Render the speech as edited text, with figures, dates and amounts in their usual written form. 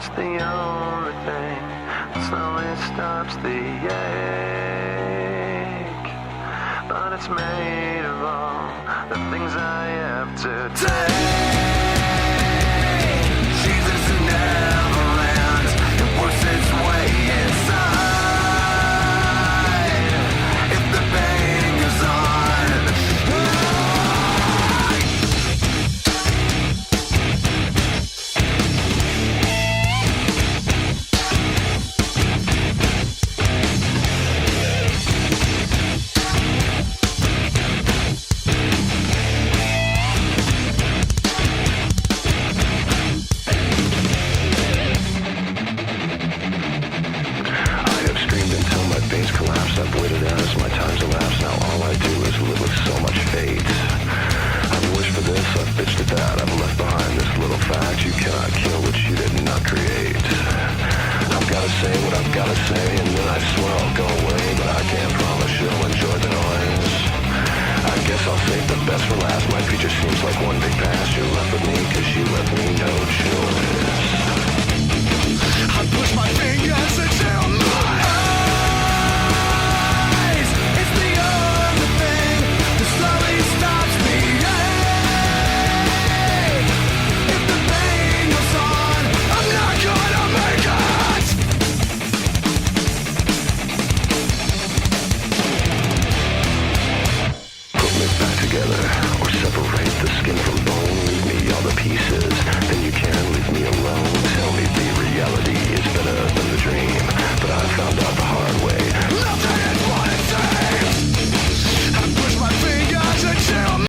It's the only thing that slowly stops the ache. But it's made of all the things I have to take. Jesus never lands, it works its way inside. If the pain goes on, I've waited as my time's elapsed. Now all I do is live with so much fate. I've wished for this, I've bitched at that. I've left behind this little fact: you cannot kill what you did not create. I've gotta say what I've gotta say, and then I swear I'll go away, but I can't promise you'll enjoy the noise. I guess I'll save the best for last. My future seems like one big past. You're left with me cause you left me no choice. I push my fingers until my together, or separate the skin from bone, leave me all the pieces.